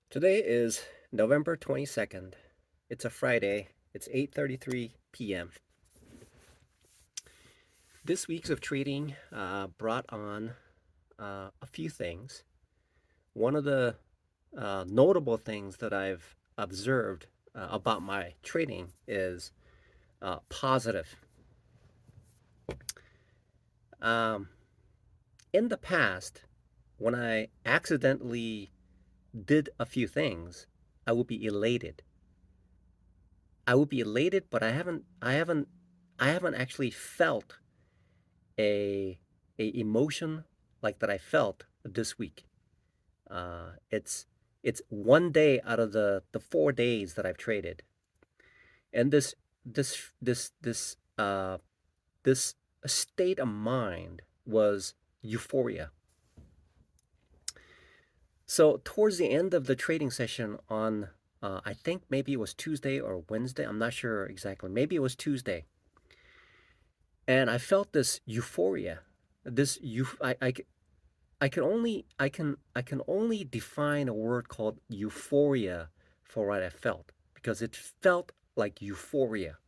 Today is November 22nd. It's a Friday. It's 8:33 p.m. This week's of trading brought on a few things. One of the notable things that I've observed about my trading is positive. Um, in the past, when I accidentally did a few things, I would be elated. But I haven't actually felt a emotion like that I felt this week. It's one day out of the 4 days that I've traded, and this this this this state of mind was euphoria. So towards the end of the trading session on I think maybe it was Tuesday or Wednesday. I'm not sure exactly. Maybe it was Tuesday, and I felt this euphoria. This eu I can only define a word called euphoria for what I felt because it felt like euphoria.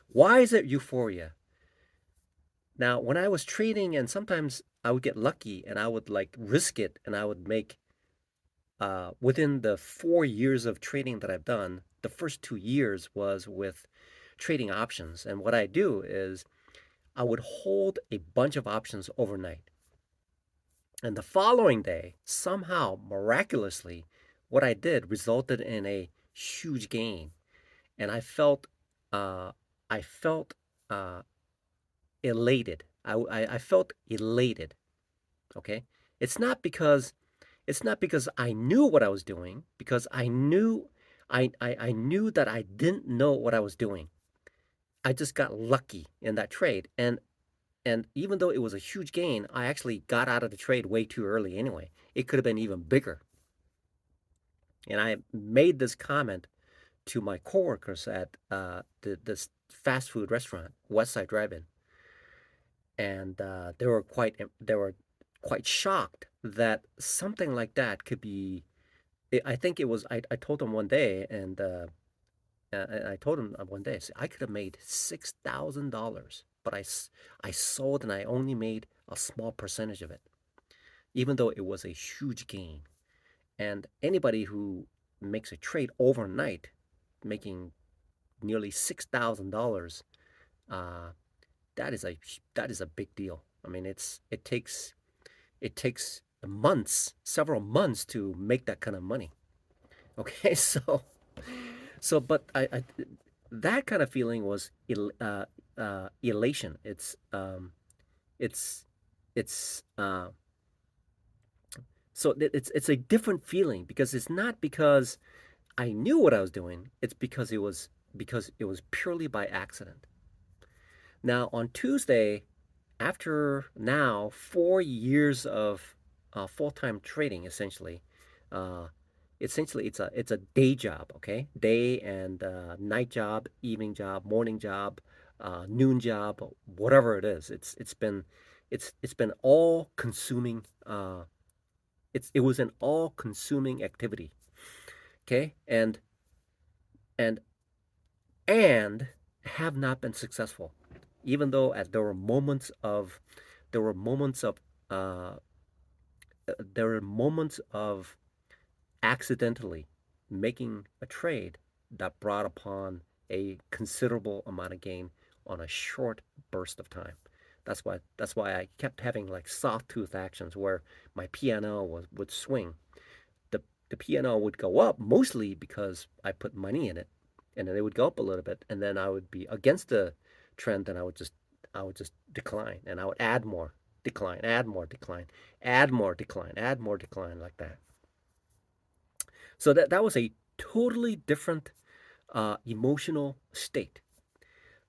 Why is it euphoria? Now, when I was trading and sometimes I would get lucky and I would like risk it and I would make within the 4 years of trading that I've done, the first 2 years was with trading options. And what I do is I would hold a bunch of options overnight. And the following day, somehow, miraculously, what I did resulted in a huge gain, and uh, I felt uh, elated. I felt elated. Okay, it's not because it's not because I knew what I was doing, because I knew that I didn't know what I was doing. I just got lucky in that trade, and even though it was a huge gain, I actually got out of the trade way too early anyway. It could have been even bigger. And I made this comment to my coworkers at this fast food restaurant, Westside Drive-In, and they were quite shocked that something like that could be. I think it was. I told them one day, and I told them one day, I could have made $6,000, but I sold and I only made a small percentage of it, even though it was a huge gain. And anybody who makes a trade overnight, making nearly $6,000, uh, that is a big deal. I mean, it takes months, several months to make that kind of money. Okay, but I that kind of feeling was elation. It's it's so it's a different feeling because it's not because I knew what I was doing. It's because it was purely by accident. Now on Tuesday, after now 4 years of full-time trading, uh, essentially it's a day job, okay? Day and night job, evening job, morning job, noon job, whatever it is. It's been all consuming. It was an all consuming activity, okay? And and have not been successful, even though there were moments of uh, there were moments of accidentally making a trade that brought upon a considerable amount of gain on a short burst of time. That's why I kept having like soft tooth actions where my P&L would swing. The P&L would go up mostly because I put money in it, and then it would go up a little bit, and then I would be against the trend, and I would just decline, and I would add more, decline, add more, decline, add more, decline, add more, decline, like that. So that was a totally different emotional state.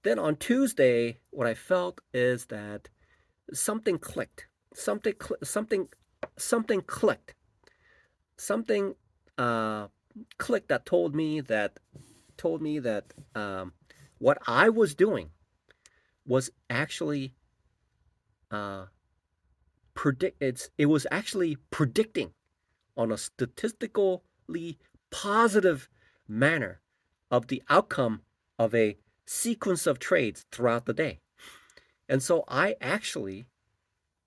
Then on Tuesday, what I felt is that something clicked. Something clicked. Something uh, clicked that told me that what I was doing was actually uh, it was actually predicting on a statistical intensely positive manner of the outcome of a sequence of trades throughout the day. And so I actually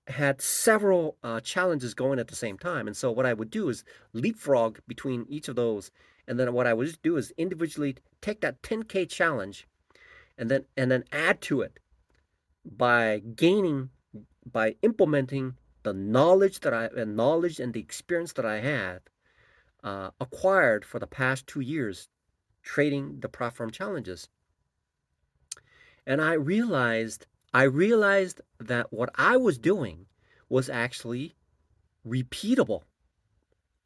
had several challenges going at the same time. And so what I would do is leapfrog between each of those. And then what I would do is individually take that 10K challenge and then add to it by gaining by implementing the knowledge and the experience that I had acquired for the past 2 years trading the platform challenges. And I realized that what I was doing was actually repeatable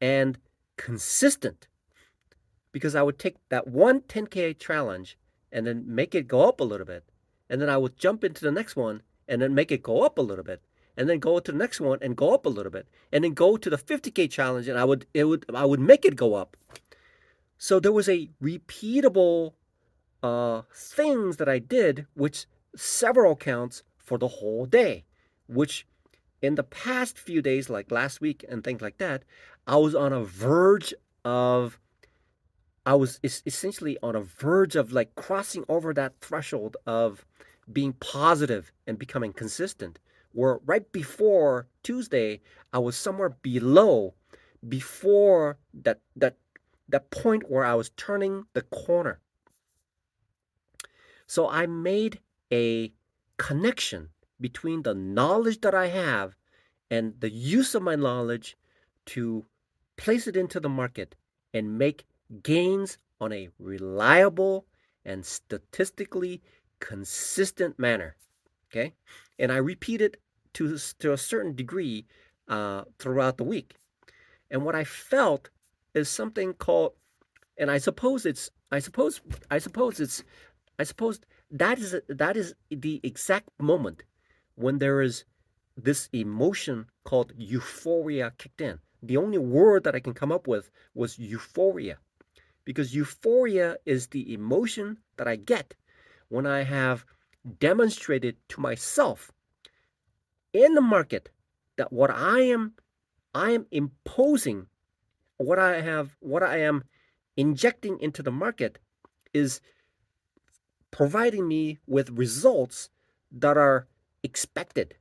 and consistent, because I would take that one 10K challenge and then make it go up a little bit. And then I would jump into the next one and then make it go up a little bit. And then go to the next one and go up a little bit. And then go to the 50K challenge and I would make it go up. So there was a repeatable things that I did, which several counts for the whole day, which in the past few days, like last week and things like that, I was on a verge of I was essentially on a verge of like crossing over that threshold of being positive and becoming consistent. Where right before Tuesday, I was somewhere below, before that point where I was turning the corner. So I made a connection between the knowledge that I have and the use of my knowledge to place it into the market and make gains on a reliable and statistically consistent manner. Okay. And I repeat it to a certain degree throughout the week. And what I felt is something called, and I suppose that is the exact moment when there is this emotion called euphoria kicked in. The only word that I can come up with was euphoria, because euphoria is the emotion that I get when I have demonstrated to myself in the market that what I am imposing, what I am injecting into the market is providing me with results that are expected.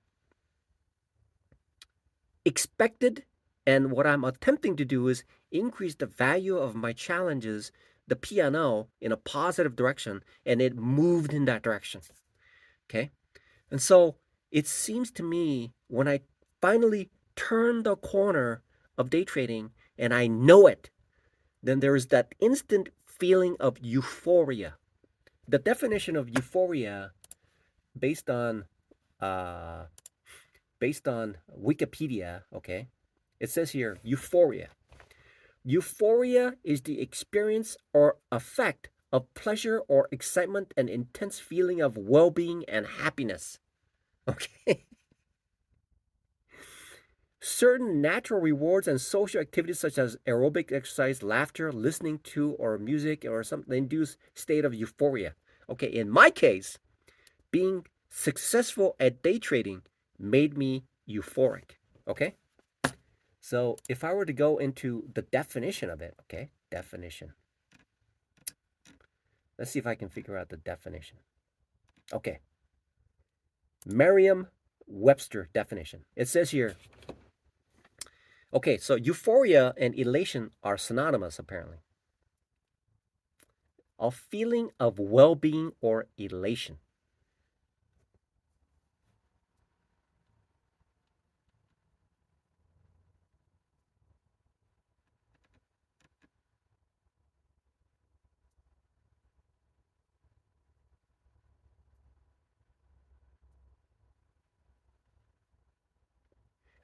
Expected, and what I'm attempting to do is increase the value of my challenges, the P&L, in a positive direction, and it moved in that direction. Okay? And so it seems to me when I finally turn the corner of day trading and I know it, then there is that instant feeling of euphoria. The definition of euphoria, based on uh, based on Wikipedia, okay, it says here euphoria. Euphoria is the experience or effect of pleasure or excitement and intense feeling of well-being and happiness. Okay. Certain natural rewards and social activities such as aerobic exercise, laughter, listening to or music or something induce state of euphoria. Okay, in my case, being successful at day trading made me euphoric. Okay? So if I were to go into the definition of it, okay, definition. Let's see if I can figure out the definition. Okay. Merriam-Webster definition. It says here, okay, so euphoria and elation are synonymous apparently. A feeling of well-being or elation.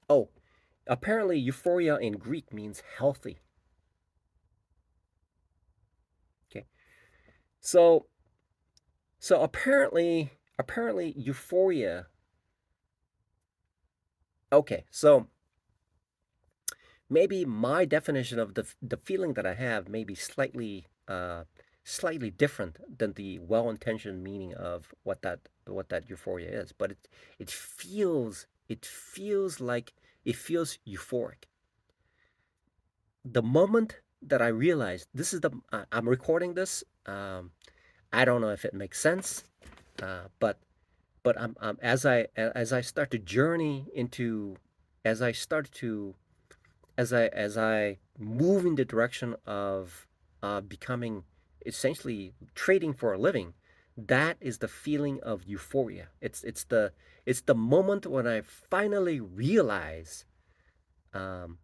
Oh, apparently euphoria in Greek means healthy. Okay. So apparently euphoria. Okay, so maybe my definition of the feeling that I have may be slightly different than the well-intentioned meaning of what that euphoria is, but it feels euphoric. The moment that I realized this is I'm recording this. I don't know if it makes sense, but as I start to journey into as I start to as I move in the direction of becoming essentially trading for a living, that is the feeling of euphoria. It's the moment when I finally realize, um,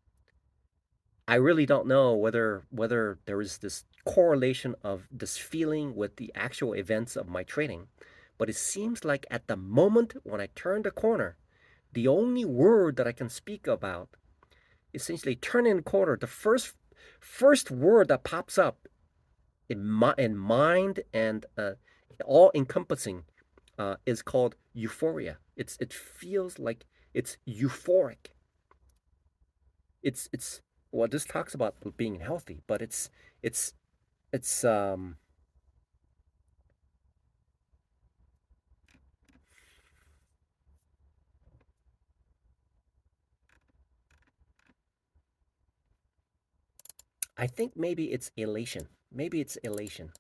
I really don't know whether there is this correlation of this feeling with the actual events of my trading, but it seems like at the moment when I turn the corner, the only word that I can speak about, essentially turning the corner, the first word that pops up in mind and all encompassing, is called euphoria. It feels like it's euphoric. It's well, this talks about being healthy, but it's it's I think maybe it's elation. Maybe it's elation.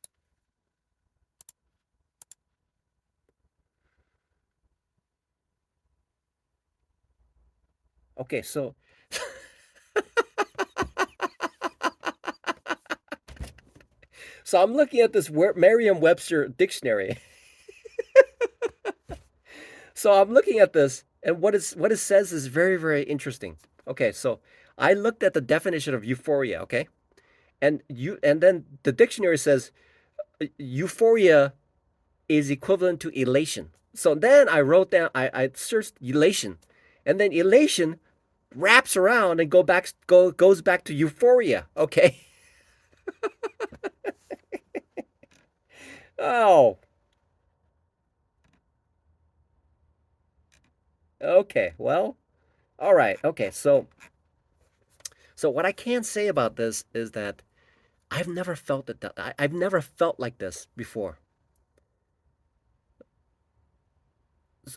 Okay, so I'm looking at this Merriam-Webster dictionary. So I'm looking at this, and what it says is very, very interesting. Okay, so I looked at the definition of euphoria. Okay, and then the dictionary says euphoria is equivalent to elation. So then I wrote down, I searched elation, and then elation wraps around and goes back to euphoria. Okay. Oh, okay. Well, all right. Okay. So what I can say about this is that I've never felt it. I've never felt like this before.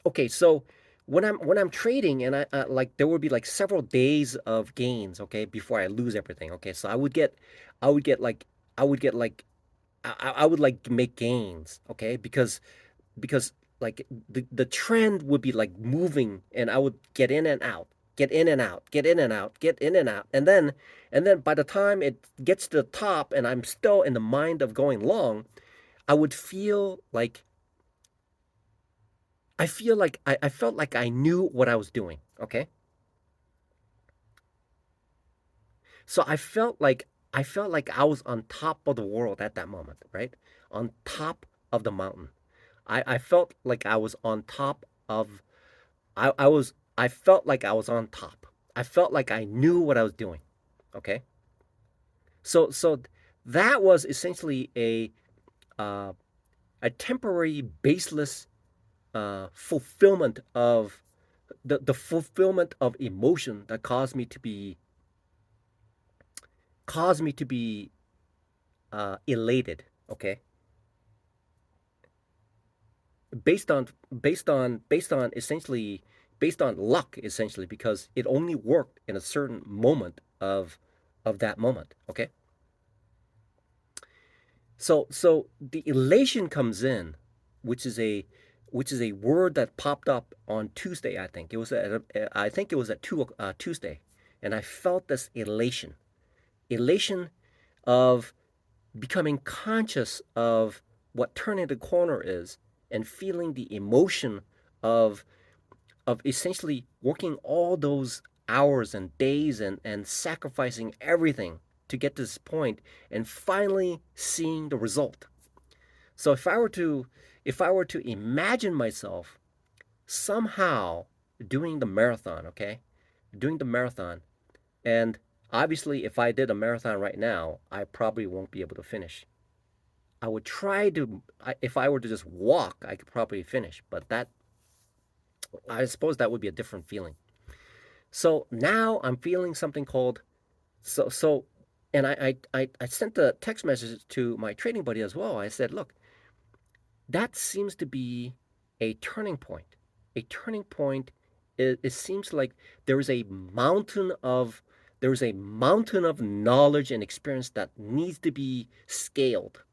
Okay, so when I'm trading, and I like, there would be like several days of gains, okay, before I lose everything. Okay, so I would get like I would get like I would like make gains, okay, because like the trend would be like moving, and I would get in and out, get in and out, get in and out, get in and out, and then by the time it gets to the top and I'm still in the mind of going long, I would feel like I felt like I knew what I was doing. Okay, so I felt like I was on top of the world at that moment, right? On top of the mountain. I felt like I was on top of. I felt like I was on top. I felt like I knew what I was doing. Okay, so that was essentially uh, a temporary baseless fulfillment of the fulfillment of emotion that caused me to be elated. Okay, based on based on luck, essentially, because it only worked in a certain moment of that moment. Okay, so the elation comes in, which is a word that popped up on Tuesday. I think it was at Tuesday, and I felt this elation of becoming conscious of what turning the corner is, and feeling the emotion of essentially working all those hours and days, and sacrificing everything to get to this point, and finally seeing the result. So if I were to imagine myself somehow doing the marathon, okay? Doing the marathon, and obviously if I did a marathon right now, I probably won't be able to finish. I would try to. If I were to just walk, I could probably finish, but I suppose that would be a different feeling. So now I'm feeling something called so, and I sent the text message to my trading buddy as well. I said, look, that seems to be a turning point. A turning point. It seems like there is a mountain of There's a mountain of knowledge and experience that needs to be scaled.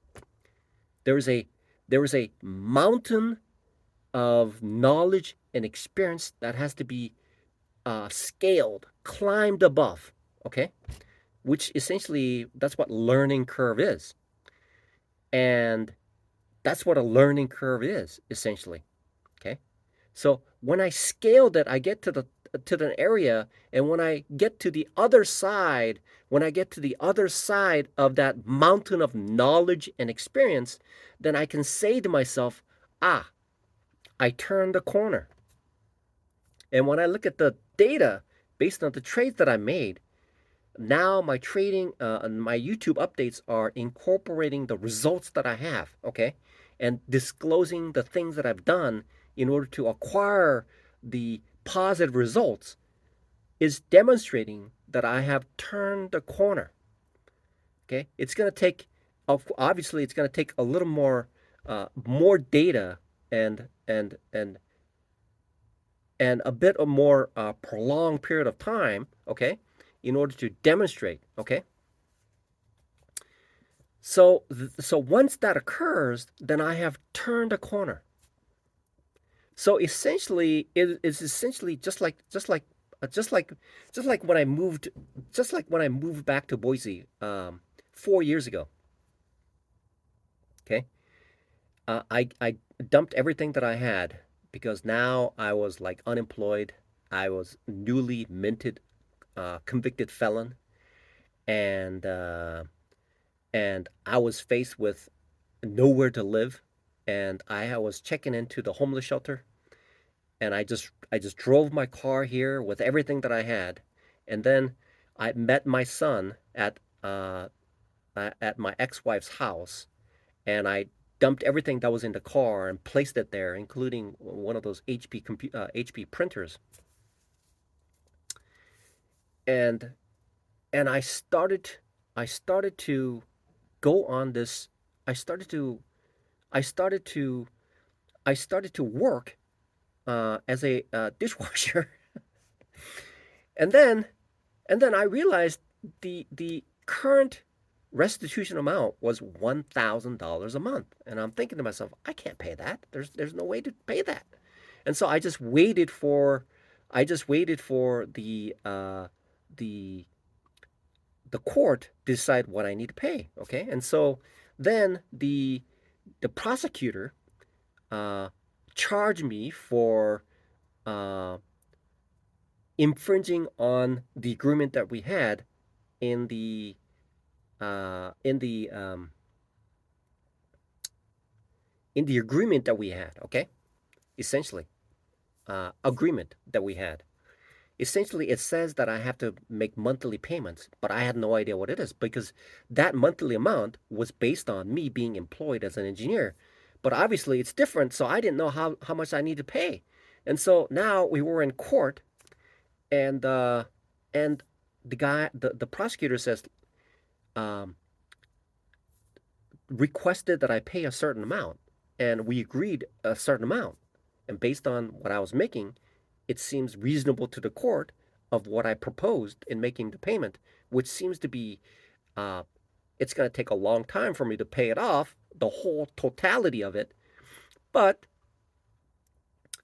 There is a there is a mountain of knowledge and experience that has to be scaled, climbed above. Okay, which essentially that's what learning curve is, and that's what a learning curve is essentially. Okay, so when I scale that, I get to the area, and when I get to the other side, when I get to the other side of that mountain of knowledge and experience, then I can say to myself, ah, I turned the corner. And when I look at the data based on the trades that I made, now my trading and my YouTube updates are incorporating the results that I have, okay, and disclosing the things that I've done in order to acquire the positive results is demonstrating that I have turned the corner. Okay, it's going to take, obviously it's going to take a little more data and and and and a bit of more prolonged period of time, okay, in order to demonstrate, okay. So once that occurs, then I have turned a corner. So essentially, it is essentially just like just like when I moved just like when I moved back to Boise 4 years ago. Okay, I dumped everything that I had because now I was like unemployed. I was newly minted convicted felon, and I was faced with nowhere to live, and I was checking into the homeless shelter, and I just drove my car here with everything that I had, and then I met my son at my ex-wife's house, and I dumped everything that was in the car and placed it there, including one of those HP printers, and I started to go on this. I started to I started to I started to work as a dishwasher, and then I realized the current restitution amount was $1,000 a month, and I'm thinking to myself, I can't pay that. There's no way to pay that, and so I just waited for the the court to decide what I need to pay. Okay, and so then the prosecutor uh, charged me for uh, infringing on the agreement that we had in the uh, in the um, in the agreement that we had. Okay, essentially, agreement that we had. Essentially, it says that I have to make monthly payments, but I had no idea what it is because that monthly amount was based on me being employed as an engineer. But obviously, it's different, so I didn't know how much I need to pay. And so now we were in court, and and the prosecutor says, um, requested that I pay a certain amount, and we agreed a certain amount. And based on what I was making, it seems reasonable to the court of what I proposed in making the payment, which seems to be uh, it's going to take a long time for me to pay it off, the whole totality of it. But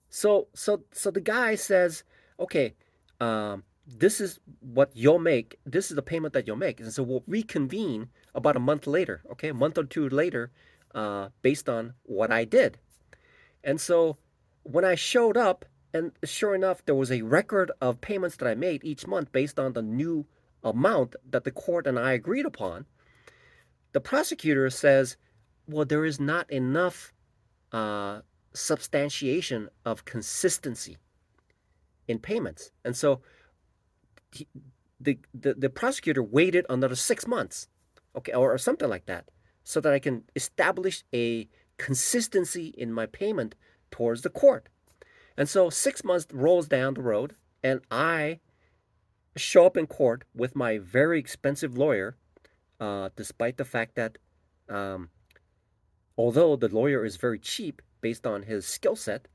so the guy says, okay, this is what you'll make. This is the payment that you'll make, and so we'll reconvene about a month later. Okay, a month or two later, based on what I did. And so when I showed up, and sure enough, there was a record of payments that I made each month based on the new amount that the court and I agreed upon. The prosecutor says, well, there is not enough uh, substantiation of consistency in payments. And so he, the prosecutor waited another 6 months, okay, or something like that, so that I can establish a consistency in my payment towards the court. And so 6 months rolls down the road, and I show up in court with my very expensive lawyer, despite the fact that, um, although the lawyer is very cheap based on his skill set,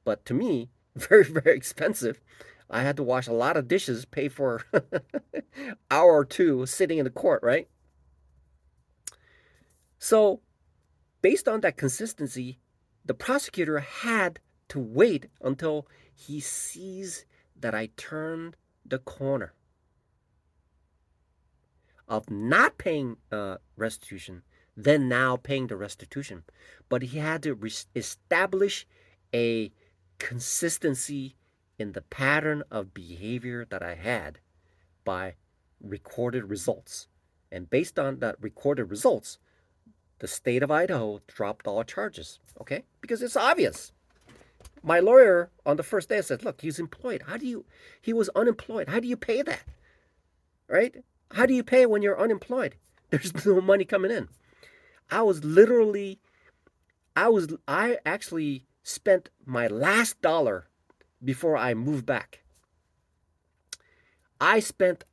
but to me, very, very expensive. I had to wash a lot of dishes, pay for hour or two sitting in the court, right? So, based on that consistency, the prosecutor had to wait until he sees that I turned the corner of not paying restitution, then now paying the restitution. But he had to establish a consistency in the pattern of behavior that I had by recorded results. And based on that recorded results, the state of Idaho dropped all charges, okay? Because it's obvious. My lawyer on the first day said, look, he's employed. He was unemployed. How do you pay that? Right? How do you pay when you're unemployed? There's no money coming in. I actually spent my last dollar before I moved back. I spent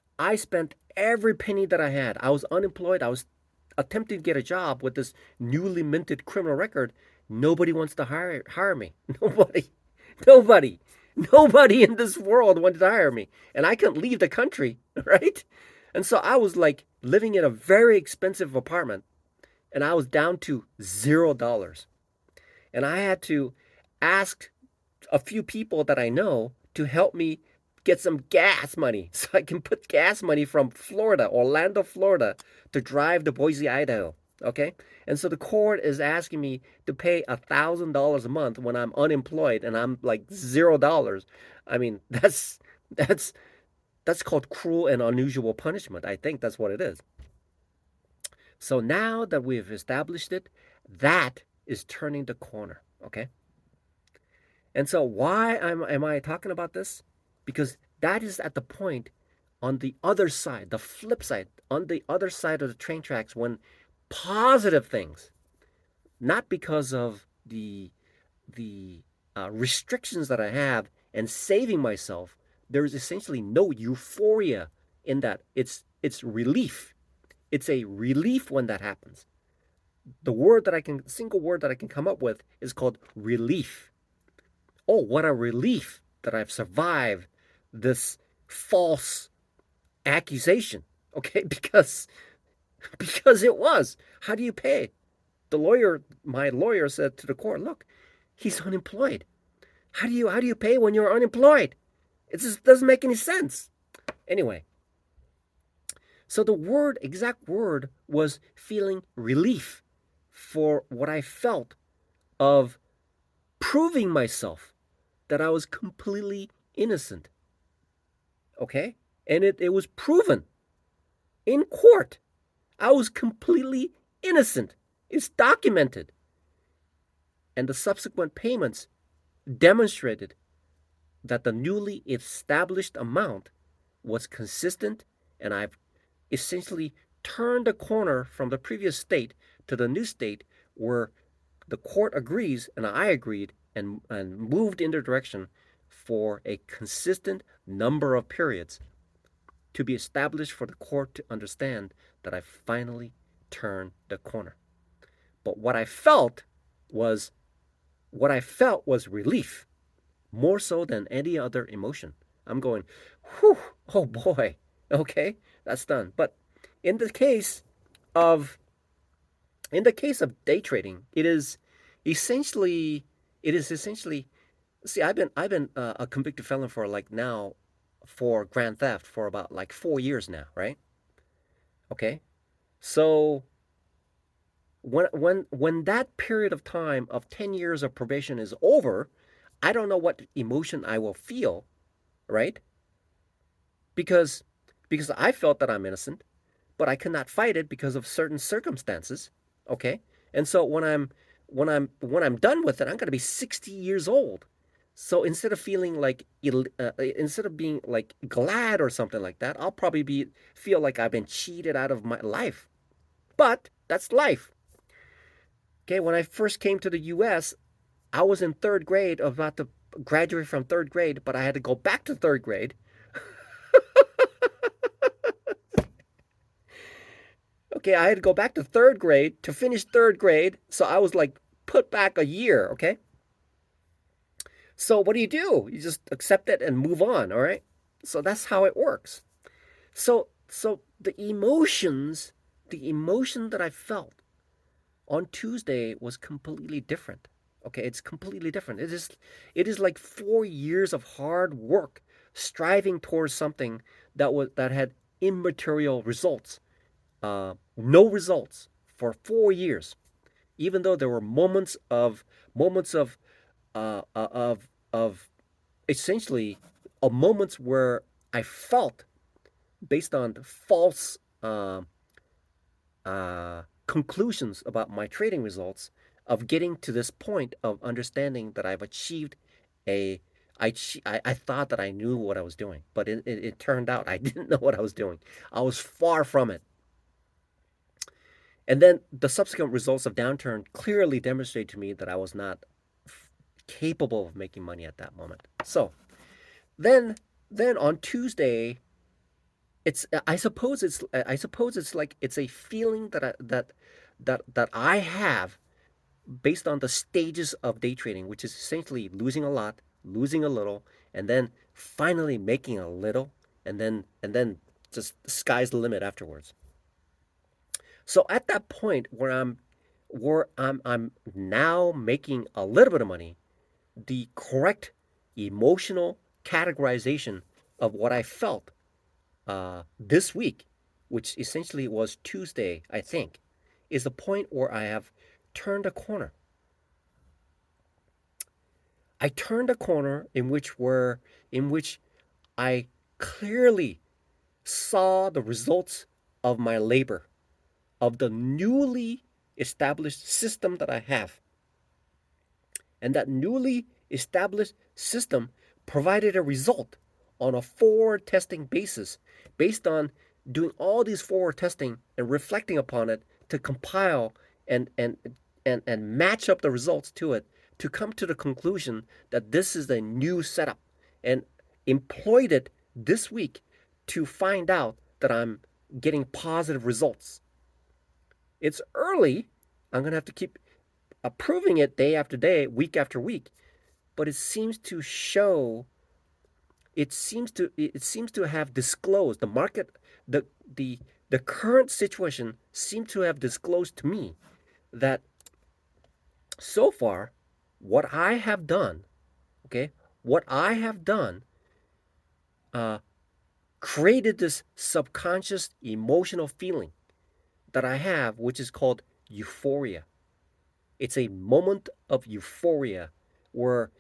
every penny that I had. I was unemployed. I was attempting to get a job with this newly minted criminal record. Nobody wants to hire me. Nobody, nobody in this world wanted to hire me, and I couldn't leave the country, right? And so I was like living in a very expensive apartment, and I was down to $0, and I had to ask a few people that I know to help me get some gas money so I can put gas money from Florida, Orlando, Florida, to drive to Boise, Idaho. Okay? And so the court is asking me to pay $1,000 a month when I'm unemployed and I'm like $0. I mean, that's that's called cruel and unusual punishment. I think that's what it is. So now that we've established it, that is turning the corner. Okay? And so why am I talking about this? Because that is at the point on the other side, the flip side, on the other side of the train tracks, when positive things, not because of the restrictions that I have and saving myself, there is essentially no euphoria in that. It's relief. It's a relief when that happens. Single word that I can come up with is called relief. Oh, what a relief that I've survived this false accusation. Okay, because it was. How do you pay? My lawyer said to the court, look, he's unemployed. How do you pay when you're unemployed? It just doesn't make any sense. Anyway, so the exact word was feeling relief for what I felt of proving myself that I was completely innocent. Okay? And it was proven in court. I was completely innocent. It's documented. And the subsequent payments demonstrated that the newly established amount was consistent, and I've essentially turned the corner from the previous state to the new state where the court agrees and I agreed and moved in the direction for a consistent number of periods to be established for the court to understand that I finally turned the corner. But what I felt was relief, more so than any other emotion. I'm going, whew, oh boy, okay, that's done. But in the case of day trading, it is essentially see, I've been a convicted felon for grand theft for about like 4 years now, right? Okay, so when that period of time of 10 years of probation is over, I don't know what emotion I will feel, right? Because I felt that I'm innocent, but I could not fight it because of certain circumstances. Okay? And so when I'm done with it, I'm going to be 60 years old. So instead of feeling like instead of being like glad or something like that, I'll probably feel like I've been cheated out of my life. But that's life. Okay, when I first came to the US, I was in third grade, about to graduate from third grade, but I had to go back to third grade. Okay, I had to go back to third grade to finish third grade, so I was like put back a year, okay? So what do? You just accept it and move on, all right? So that's how it works. So the emotion that I felt on Tuesday was completely different. Okay, it's completely different. It is like 4 years of hard work striving towards something that had immaterial results. No results for 4 years. Even though there were moments of of essentially moments where I felt, based on false conclusions about my trading results, of getting to this point of understanding that I've achieved a I thought that I knew what I was doing, but it turned out I didn't know what I was doing. I was far from it. And then the subsequent results of downturn clearly demonstrate to me that I was not capable of making money at that moment. So then then on Tuesday, I suppose it's like it's a feeling that I have based on the stages of day trading, which is essentially losing a lot, losing a little, and then finally making a little, and then just the sky's the limit afterwards. So at that point where I'm now making a little bit of money, the correct emotional categorization of what I felt this week, which essentially was Tuesday, I think, is the point where I have turned a corner. I turned a corner in which I clearly saw the results of my labor, of the newly established system that I have. And that newly established system provided a result on a forward testing basis, based on doing all these forward testing and reflecting upon it to compile and match up the results to it, to come to the conclusion that this is a new setup, and employed it this week to find out that I'm getting positive results. It's early. I'm going to have to keep approving it day after day, week after week, but it seems to have disclosed the market, the the the current situation seems to have disclosed to me that so far what I have done, okay, what I have done uh, created this subconscious emotional feeling that I have, which is called euphoria. It's a moment of euphoria where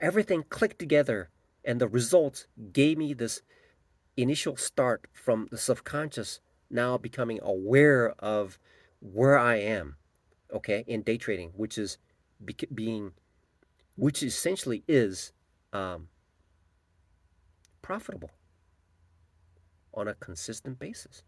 everything clicked together, and the results gave me this initial start from the subconscious now becoming aware of where I am, okay, in day trading, which is being which essentially is um, profitable on a consistent basis.